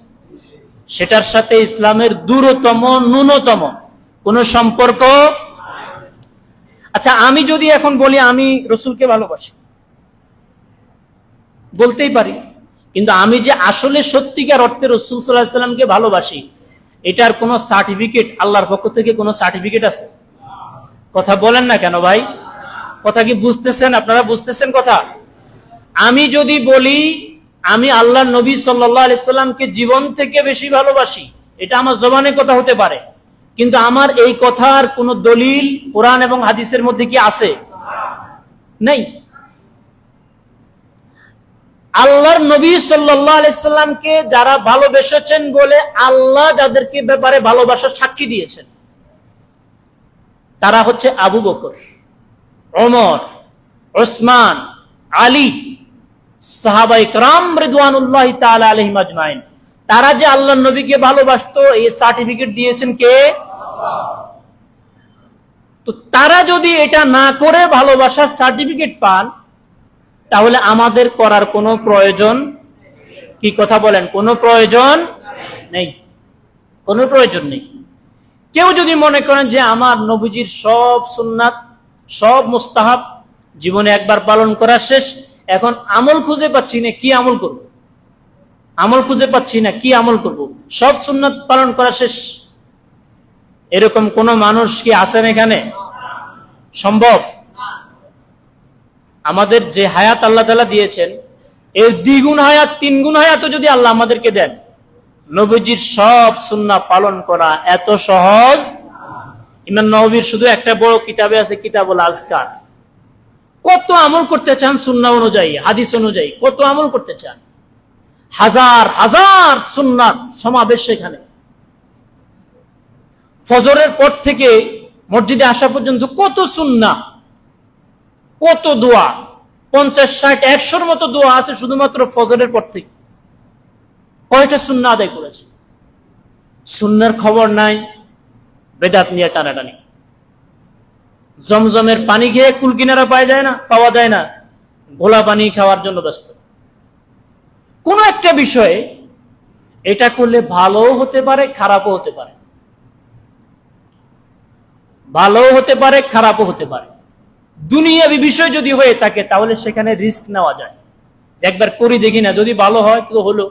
[SPEAKER 1] সেটার সাথে ইসলামের দূরতম ন্যূনতম কোন সম্পর্ক। আচ্ছা, আমি যদি এখন বলি আমি রসুলকে ভালোবাসি, বলতেই পারি, কিন্তু আমি যে আসলে সত্যিকার অর্থে রাসূল সাল্লাল্লাহু আলাইহি ওয়াসাল্লামকে ভালোবাসি, এটার কোনো সার্টিফিকেট আল্লাহর পক্ষ থেকে কোনো সার্টিফিকেট আছে? কথা বলেন না কেন ভাই? কথা কি বুঝতেছেন? আপনারা বুঝতেছেন কথা? আমি যদি বলি আমি আল্লাহর নবী সাল্লাল্লাহু আলাইহি ওয়াসাল্লামকে জীবন থেকে বেশি ভালোবাসি, এটা আমার জবানের কথা হতে পারে, কিন্তু আমার এই কথার কোনো দলিল কোরআন এবং হাদিসের মধ্যে কি আছে? নেই। আল্লাহর নবী সাল্লাল্লাহু আলাইহি সাল্লামকে যারা ভালোবেসেছেন বলে আল্লাহ যাদেরকে ব্যাপারে ভালোবাসার সাক্ষী দিয়েছেন, তারা হচ্ছে আবু বকর, ওমর, উসমান, আলী, সাহাবায়ে কেরাম রিদওয়ানুল্লাহি তাআলা আলাইহিম আজমাইন। তারা যে আল্লাহর নবীকে ভালোবাসতো এই সার্টিফিকেট দিয়েছেন কে? তো তারা যদি এটা না করে ভালোবাসার সার্টিফিকেট পান, তাহলে আমাদের করার কোনো প্রয়োজন, কি কথা বলেন? কোনো প্রয়োজন নেই, কোনো প্রয়োজন নেই। কেউ যদি মনে করেন যে আমার নবীজির সব সুন্নাত, সব মুস্তাহাব জীবনে একবার পালন করা শেষ, এখন আমল খুঁজে পাচ্ছি না, কি আমল করব? আমল খুঁজে পাচ্ছি না, কি আমল করব? সব সুন্নাত পালন করা শেষ, এরকম কোন মানুষ কি আছেন এখানে? সম্ভব? আমাদের যে হায়াত আল্লাহ তাআলা দিয়েছেন, এর দ্বিগুণ হায়াত, তিনগুণ হায়াতও যদি আল্লাহ আমাদেরকে দেন, নবীজির সব সুন্নাহ পালন করা এত সহজ। ইমাম নববীর শুধু একটা বড় কিতাবে আছে, কিতাবুল আজকার। কত আমল করতে চান সুন্নাহ অনুযায়ী, হাদিস অনুযায়ী, কত আমল করতে চান, হাজার হাজার সুন্নাত সমাবেশ সেখানে। ফজরের পর থেকে মসজিদে আসা পর্যন্ত কত সুন্নাহ, কত দোয়া, 50, 60, 100-র মতো দোয়া আছে শুধুমাত্র ফজরের পর থেকে। কয়টা সুন্নাহ আদায় করেছে? সুন্নাহর খবর নাই, বেদাত নিয়ে টানাটানি। জমজমের পানি খেয়ে কুল কিনারা পাওয়া যায় না, ঘোলা পানি খাওয়ার জন্য ব্যস্ত। কোন একটা বিষয়ে এটা করলে ভালোও হতে পারে, খারাপও হতে পারে, ভালোও হতে পারে, খারাপও হতে পারে। দুনিয়াবি বিষয় যদি হয়ে থাকে তাহলে সেখানে রিস্ক নেওয়া যায়, একবার করি দেখি না, যদি ভালো হয় তো হলো,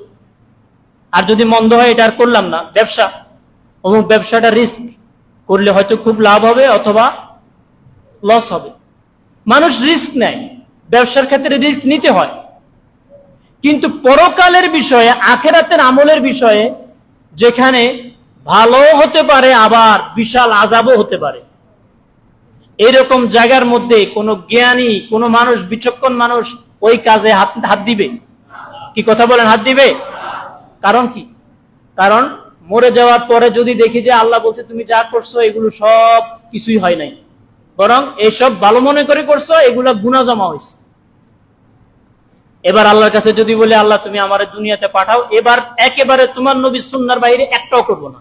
[SPEAKER 1] আর যদি মন্দ হয় এটা আর করলাম না। ব্যবসা, এবং ব্যবসাটা রিস্ক, করলে হয়তো খুব লাভ হবে অথবা লস হবে। মানুষ রিস্ক নেয়, ব্যবসার ক্ষেত্রে রিস্ক নিতে হয়, কিন্তু পরকালের বিষয়ে, আখিরাতের আমলের বিষয়ে, যেখানে ভালো হতে পারে আবার বিশাল আযাবও হতে পারে, এরকম জায়গার মধ্যে কোন জ্ঞানী, কোন মানুষ, বিচক্ষণ মানুষ ওই কাজে হাত দিবে? কি কথা বলেন? হাত দিবে? কারণ কি? কারণ মরে যাওয়ার পরে যদি দেখি যে আল্লাহ বলছে তুমি যা করছো এগুলো সব কিছুই হয় নাই, বরং এইসব ভালো মনে করে করছো, এগুলা গুনাহ জমা হয়েছে। এবার আল্লাহর কাছে যদি বলে আল্লাহ তুমি আমার দুনিয়াতে পাঠাও, এবার একেবারে তোমার নবীর সুন্নাহর বাইরে একটাও করব না,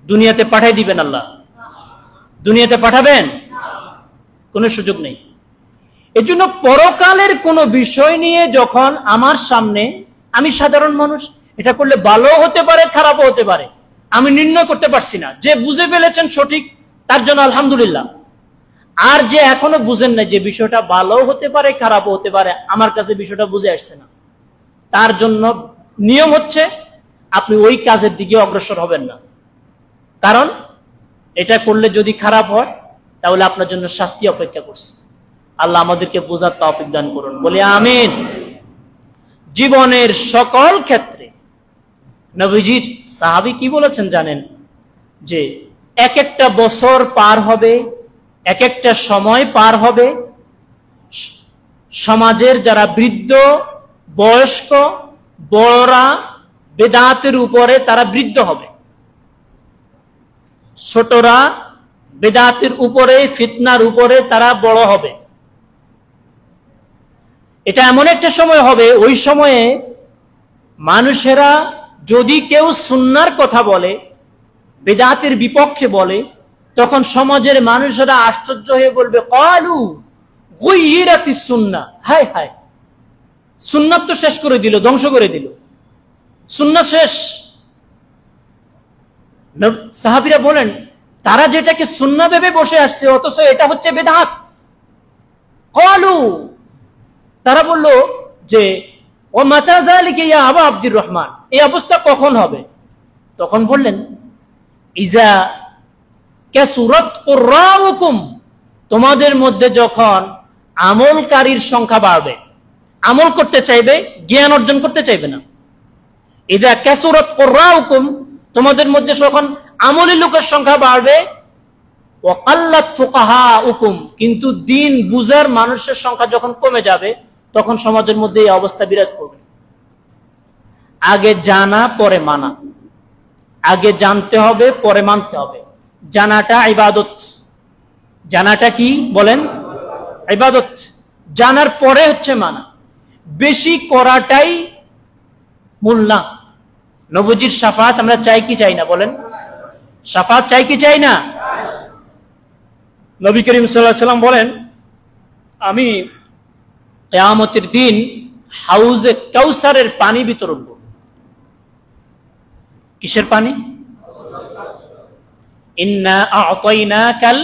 [SPEAKER 1] দুনিয়াতে পাঠাই দিবেন আল্লাহ? দুনিয়াতে পাঠাবেন? কোনো সুযোগ নেই। এজন্য পরকালের কোনো বিষয় নিয়ে যখন আমার সামনে, আমি সাধারণ মানুষ, এটা করলে ভালো হতে পারে, খারাপও হতে পারে, আমি নির্ণয় করতে পারছি না। যে বুঝে ফেলেছেন সঠিক, তার জন্য আলহামদুলিল্লাহ। আর যে এখনো বুঝেন না যে বিষয়টা ভালো হতে পারে, খারাপও হতে পারে, আমার কাছে বিষয়টা বুঝে আসছে না, তার জন্য নিয়ম হচ্ছে আপনি ওই কাজের দিকে অগ্রসর হবেন না। কারণ এটা করলে যদি খারাপ হয় তাহলে আপনার জন্য শাস্তি অপেক্ষা করছে। আল্লাহ আমাদেরকে বোঝার তৌফিক দান করুন, বলি আমিন। জীবনের সকল ক্ষেত্রে। নবীজির সাহাবী কি বলেছেন জানেন? যে এক একটা বছর পার হবে, এক একটা সময় পার হবে, সমাজের যারা বৃদ্ধ, বয়স্ক, বড়রা বেদাতের উপরে তারা বৃদ্ধ হবে, ছোটরা বেদাতের উপরে, ফিতনার উপরে তারা বড় হবে। এটা এমন একটা সময় হবে, ওই সময়ে মানুষেরা যদি কেউ সুন্নাহর কথা বলে, বেদাতের বিপক্ষে বলে, তখন সমাজের মানুষেরা আশ্চর্য হয়ে বলবে, ক্বালু গুয়্য়িরাতিস সুন্নাহ, হায় হায়, সুন্নাত তো শেষ করে দিল, ধ্বংস করে দিল, সুন্নাহ শেষ। সাহাবীরা বলেন, তারা যেটাকে সুন্নাহ ভেবে বসে আসছে, অথচ এটা হচ্ছে বেদাত। ক্বালু, তারা বলল যে ও মাতা যালিকা ইয়া আবা আব্দুর রহমান, এই অবস্থা কখন হবে? তখন বললেন, ইজা কাসুরাত কুররাউকুম, তোমাদের মধ্যে যখন আমলকারীর সংখ্যা বাড়বে, আমল করতে চাইবে, জ্ঞান অর্জন করতে চাইবে না। ইজা কাসুরাত কুররাউকুম, তোমাদের মধ্যে যখন আমলি লোকের সংখ্যা বাড়বে, ওয়া কাল্লাত ফুকাহাউকুম, কিন্তু দিন বুঝার মানুষের সংখ্যা যখন কমে যাবে, তখন সমাজের মধ্যে এই অবস্থা বিরাজ করবে। আগে জানা পরে মানা, আগে জানতে হবে পরে মানতে হবে। জানাটা ইবাদত, জানাটা কি বলেন? ইবাদত। জানার পরে হচ্ছে মানা, বেশি করাটাই মূল না। নবীজির শাফাত আমরা চাই কি চাই না বলেন? শাফাত চাই কি চাই না? নবী করিম সাল্লাল্লাহু আলাইহি ওয়াসাল্লাম বলেন, আমি কিয়ামতের দিন হাউজে কাউসারের পানি বিতরণ করব। কিসের পানি? ইন্না আ'তাইনাকাল,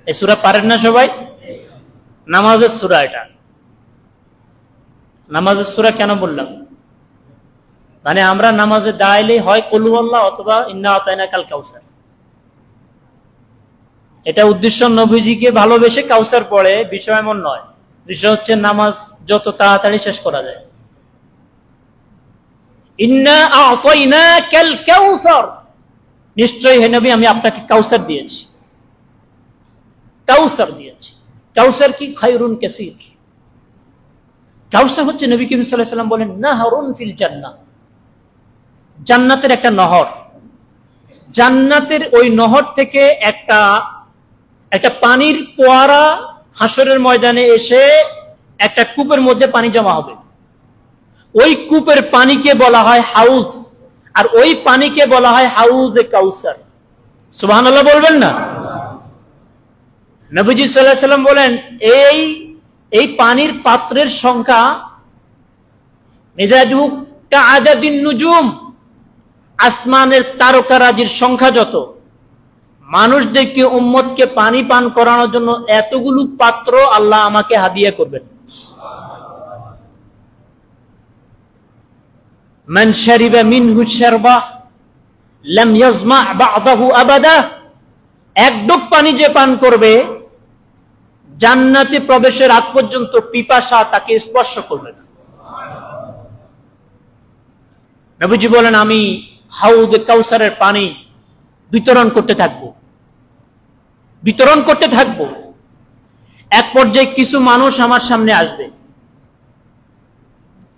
[SPEAKER 1] এই সূরা পারেন না সবাই? নামাজের সূরা এটা। নামাজের সূরা কেন বললাম? মানে আমরা নামাজে দাঁড়াইলে হয় কুল হুয়াল্লাহ অথবা ইন্না আ'তাইনাকাল কাউসার। এটা উদ্দেশ্য নবীজিকে ভালোবেসে কাউসার পড়ে, বিষয় এমন নয়। বিষয় হচ্ছে নামাজ যত তাড়াতাড়ি শেষ করা যায়। ইন্না আ'তাইনাকাল কাউসার, নিশ্চয়ই হে নবী আমি আপনাকে কাউসার দিয়েছি, কাউসার দিয়েছি। কাউসার কি? খায়রুন কাসীর। কাউসার হচ্ছে নবী করিম সাল্লাল্লাহু আলাইহি ওয়াসাল্লাম বলেন নাহরুন ফিল জান্নাহ, জান্নাতের একটা নহর। জান্নাতের ওই নহর থেকে একটা পানির ফোয়ারা হাসরের ময়দানে এসে একটা কূপের মধ্যে পানি জমা হবে। ওই কূপের পানিকে বলা হয় হাউজ, আর ওই পানিকে বলা হয় হাউজে কাউসার। সুবহানাল্লাহ বলবেন না? নবীজি সাল্লাল্লাহু আলাইহি ওয়াসাল্লাম বলেন, এই পানির পাত্রের সংখ্যা মিজাজুহু কাআদাদিন নুজুম, আসমানের তারকারাজির সংখ্যা যত, মানুষদেরকে, উম্মতকে পানি পান করানোর জন্য এতগুলো পাত্র আল্লাহ আমাকে হাদিয়া করবেন। মান শারিবা মিনহু শারবা লাম ইয়াজমা বা'দাহু আবাদা, এক ডুব পানি যে পান করবে, জান্নাতে প্রবেশের আগ পর্যন্ত পিপাসা তাকে স্পর্শ করবে না। নবীজি বলেন, আমি হাউজে কাউসারের পানি বিতরণ করতে থাকবো, বিতরণ করতে থাকবো। এক পর্যায়ে কিছু মানুষ আমার সামনে আসবে,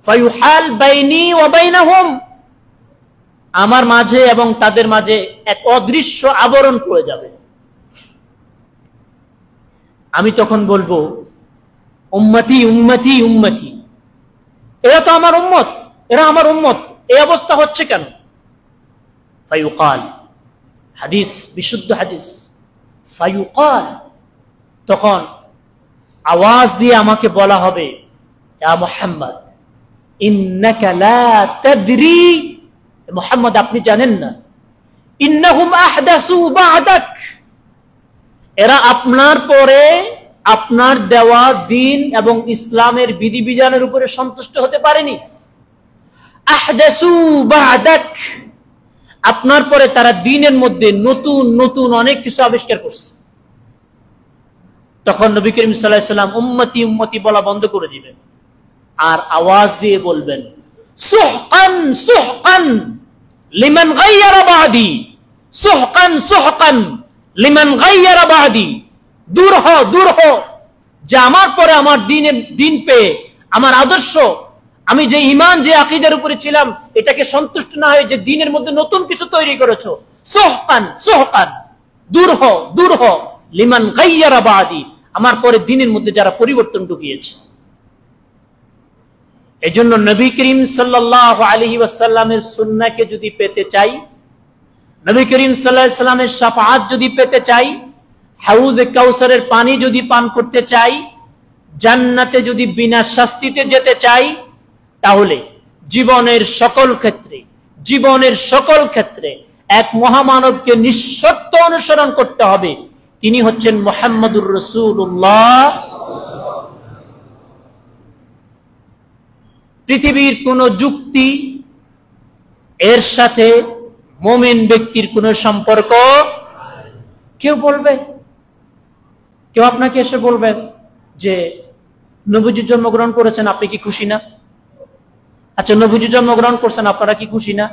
[SPEAKER 1] ফায়ুহাল বাইনি ওয়া বাইনাহুম, আমার মাঝে এবং তাদের মাঝে এক অদৃশ্য আবরণ পড়ে যাবে। আমি তখন বলবো, উম্মতি উম্মতি উম্মতি, এরা তো আমার উম্মত, এরা আমার উম্মত, এই অবস্থা হচ্ছে কেন? ফায়ুকাল, হাদিস, বিশুদ্ধ হাদিস, ফায়ুকাল, তখন আওয়াজ দিয়ে আমাকে বলা হবে, ইয়া মুহাম্মদ ইন্নাকা লা তাদরি, মুহাম্মদ আপনি জানেন না, ইন্নাহুম আহদাসু বা'দাক, এরা আপনার পরে আপনার দেওয়া দ্বীন এবং ইসলামের বিধিবিধানের উপরে সন্তুষ্ট হতে পারেনি। আহদাসু বা'দাক, আপনার পরে তারা দ্বীনের মধ্যে নতুন নতুন অনেক কিছু আবিষ্কার করছে। তখন নবী করিম সাল্লাল্লাহু আলাইহি ওয়াসাল্লাম উম্মতি উম্মতি বলা বন্ধ করে দিবেন। আর আওয়াজ দিয়ে বলবেন, সুহকান সুহকান লিমান গায়্যারা বাদি, সুহকান সুহকান লিমান গায়্যারা বাদি। দূর হ, দূর হ, যে আমার পরে আমার দিন পেয়ে, আমার আদর্শ, আমি যে ঈমান যে আকীদার উপরে ছিলাম, এটাকে সন্তুষ্ট না হয়ে যে দ্বীনের মধ্যে নতুন কিছু তৈরি করেছো, সুহকান সুহকান, দূর হ, দূর হ লিমান গায়্যারা বাদি, আমার পরে দ্বীনের মধ্যে যারা পরিবর্তন ঢুকিয়েছে। এজন্য নবী করিম সাল্লাল্লাহু আলাইহি ওয়াসাল্লামের সুন্নাহকে যদি পেতে চাই, নবী করিম সাল্লাল্লাহু আলাইহি ওয়াসাল্লামের শাফাআত যদি পেতে চাই, হাউজে কাউসারের পানি যদি পান করতে চাই, জান্নাতে যদি বিনা শাস্তিতে যেতে চাই, তাহলে জীবনের সকল ক্ষেত্রে এক মহামানবকে নিঃশর্ত অনুসরণ করতে হবে। তিনি হচ্ছেন মুহাম্মদুর রাসূলুল্লাহ। পৃথিবীর কোন যুক্তি এর সাথে মুমিন ব্যক্তির কোন সম্পর্ক। কেউ বলবে, কেউ আপনাকে এসে বলবে যে নবীজি জন্মগ্রহণ করেছেন, আপনি কি খুশি না? আচ্ছা, নবীজি জন্মগ্রহণ করছেন, আপনারা কি খুশি না?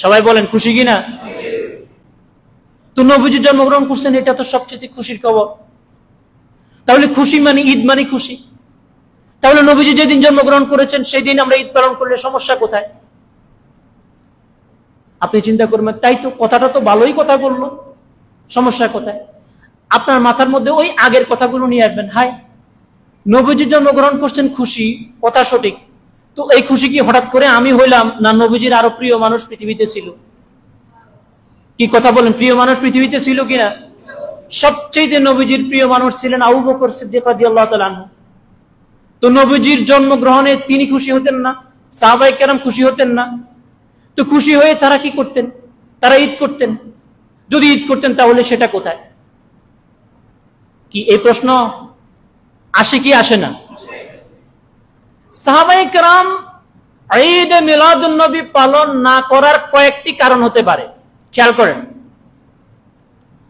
[SPEAKER 1] সবাই বলেন খুশি কিনা? তো নবীজি জন্মগ্রহণ করছেন, এটা তো সবচেয়ে খুশির খবর। তাহলে খুশি মানে ঈদ মানে খুশি। তাহলে নবীজি যেদিন জন্মগ্রহণ করেছেন সেই দিন আমরা ঈদ পালন করলে সমস্যা কোথায়? আপনি চিন্তা করবেন, তাই তো, কথাটা তো ভালোই কথা বললো, সমস্যা কোথায়? আপনার মাথার মধ্যে ওই আগের কথাগুলো নিয়ে আসবেন। হাই, নবীজি জন্মগ্রহণ করছেন, খুশি, কথা সঠিক। তো এই খুশি কি হঠাৎ করে আমি হইলাম, না নবীজির আরো প্রিয় মানুষ পৃথিবীতে ছিল? কি কথা বলেন, প্রিয় মানুষ পৃথিবীতে ছিল কিনা? সবচেয়ে নবীজির প্রিয় মানুষ ছিলেন আবু বকর সিদ্দিক রাদিয়াল্লাহু তাআলা আনহু। তো নবীজির জন্মগ্রহণে তিনি খুশি হতেন না? সাহাবায়ে কেরাম খুশি হতেন না? তো খুশি হয়ে তারা কি করতেন? তারা ঈদ করতেন। যদি ঈদ করতেন তাহলে সেটা কোথায়? কি এই প্রশ্ন আসে কি আসে না? সাহাবায়ে কেরাম ঈদ মিলাদুন নবী পালন না করার কয়েকটি কারণ হতে পারে, খেয়াল করেন।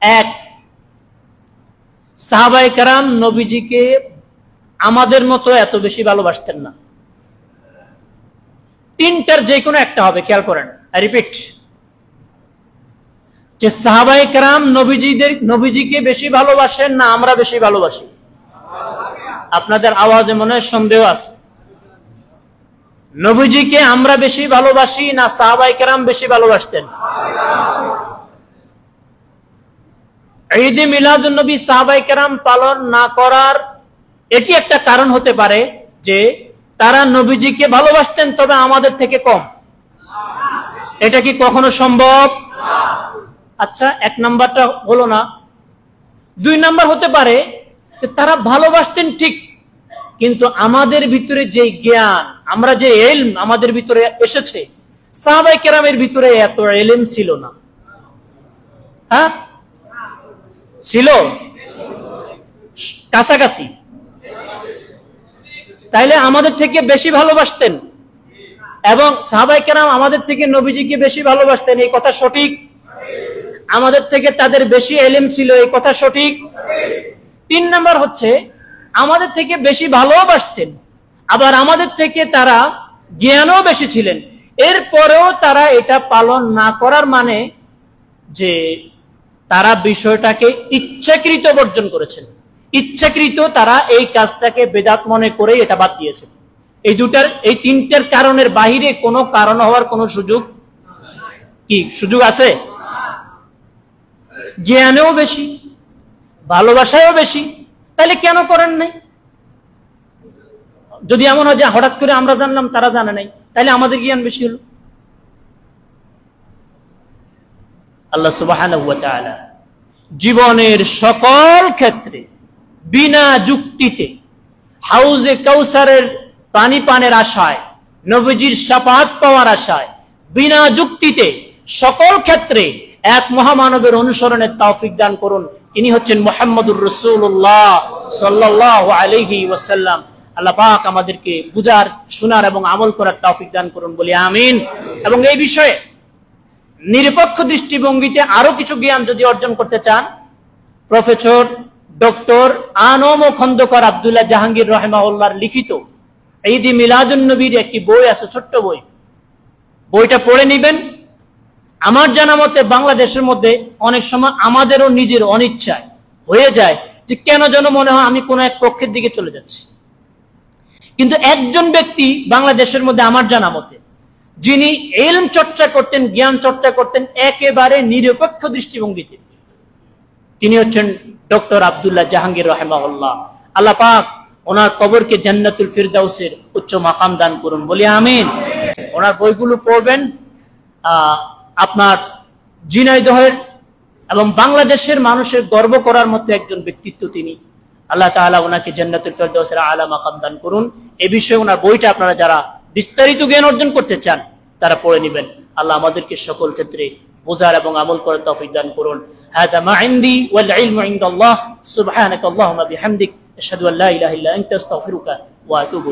[SPEAKER 1] এক, সাহাবায়ে কেরাম নবীজিকে আমাদের মতো এত বেশি ভালোবাসতেন না। তিনটার যে কোনো একটা হবে, খেয়াল করেন। রিপিট, যে সাহাবায়ে কেরাম নবীজিকে বেশি ভালোবাসেন না আমরা বেশি ভালোবাসি? আপনাদের আওয়াজে মনে হয় সন্দেহ আছে। নবীজিকে আমরা বেশি ভালোবাসি না সাহাবায়ে কেরাম বেশি ভালোবাসতেন? ঈদে মিলাদুন নবী সাহাবায়ে কেরাম পালন না করার এটি একটা কারণ হতে পারে যে তারা নবীজিকে ভালোবাসতেন, তবে আমাদের থেকে কম। এটা কি কখনো সম্ভব? আচ্ছা, এক নাম্বারটা হলো না। দুই নাম্বার হতে পারে তারা ভালোবাসতেন ঠিক, কিন্তু আমাদের ভিতরে যে জ্ঞান, আমরা যে ইলম আমাদের ভিতরে এসেছে, সাহাবায়ে কেরামের ভিতরে এত ইলম ছিল না। হ্যাঁ, ছিল কাছাকাছি। তাইলে আমাদের থেকে বেশি ভালোবাসতেন, এবং সাহাবায়ে কেরাম আমাদের থেকে নবীজিকে বেশি ভালোবাসতেন, এই কথা সঠিক। আমাদের থেকে তাদের বেশি ইলম ছিল, এই কথা সঠিক। তিন নাম্বার হচ্ছে আমাদের থেকে বেশি ভালোবাসতেন, আবার আমাদের থেকে তারা জ্ঞানও বেশি ছিলেন। এরপরেও তারা এটা পালন না করার মানে যে তারা বিষয়টাকে ইচ্ছাকৃত বর্জন করেছেন। ইচ্ছাকৃত তারা এই কাজটাকে বেদাত মনে করে এটা বাদ দিয়েছেন। এই তিনটার কারণের বাহিরে কোনো কারণ হওয়ার কোনো সুযোগ আছে? জ্ঞানেও বেশি, ভালোবাসায়ও বেশি, তাহলে কেন করেন নাই? যদি এমন হয় যে হঠাৎ করে আমরা জানলাম তারা জানে নাই, তাহলে আমাদের জ্ঞান বেশি হলো। আল্লাহ সুবহানাহু ওয়া তাআলা জীবনের সকল ক্ষেত্রে বিনা যুক্তিতে হাউজে কাউসারের পানি পানের আশায়, নবীজির শাফাআত পাওয়ার আশায়, বিনা যুক্তিতে সকল ক্ষেত্রে এক মহামানবের অনুসরণের তৌফিক দান করুন। তিনি হচ্ছেন মুহাম্মদুর রাসূলুল্লাহ সাল্লাল্লাহু আলাইহি ওয়াসাল্লাম। আল্লাহ পাক আমাদেরকে বুঝার, শোনার এবং আমল করার তৌফিক দান করুন বলি আমিন। এবং এই বিষয়ে নিরপেক্ষ দৃষ্টিভঙ্গিতে আরো কিছু জ্ঞান যদি অর্জন করতে চান, প্রফেসর ডক্টর আনম খন্দকার আব্দুল্লাহ জাহাঙ্গীর রাহিমাহুল্লাহর লিখিত ঈদ মিলাদুন নবীর একটি বই আছে, ছোট্ট বই, বইটা পড়ে নিবেন। আমার জানা মতে বাংলাদেশের মধ্যে অনেক সময় আমাদেরও নিজের অনিচ্ছায় হয়ে যায় যে কেন যেন মনে হয় আমি কোনো এক পক্ষের দিকে চলে যাচ্ছি। কিন্তু একজন ব্যক্তি বাংলাদেশের মধ্যে আমার জানা মতে যিনি ইলম চর্চা করতেন, জ্ঞান চর্চা করতেন একেবারে নিরপেক্ষ দৃষ্টিভঙ্গিতে, তিনি হচ্ছেন ডক্টর আব্দুল্লাহ জাহাঙ্গীর রাহিমাহুল্লাহ। আল্লাহ পাক ওনার কবরকে জান্নাতুল ফিরদাউসের উচ্চ মাকাম দান করুন, বলি আমিন। ওনার বইগুলো পড়বেন। আপনার ঝিনাইদহের এবং বাংলাদেশের মানুষের গর্ব করার মতো একজন ব্যক্তিত্ব তিনি। আল্লাহ তাআলা ওনাকে জান্নাতুল ফিরদাউসের আলা মাকাম দান করুন। এই বিষয়ে ওনার বইটা আপনারা যারা বিস্তারিত জ্ঞান অর্জন করতে চান তারা পড়ে নেবেন। আল্লাহ আমাদেরকে সকল ক্ষেত্রে বোঝার এবং আমল করার তৌফিক দান করুন। হাদা মা ইনদি ওয়াল ইলমু ইনদাল্লাহ সুবহানাকাল্লাহুম্মা বিহামদিক আশহাদু আল্লা ইলাহা ইল্লা আনতা আস্তাগফিরুকা ওয়া আতুবু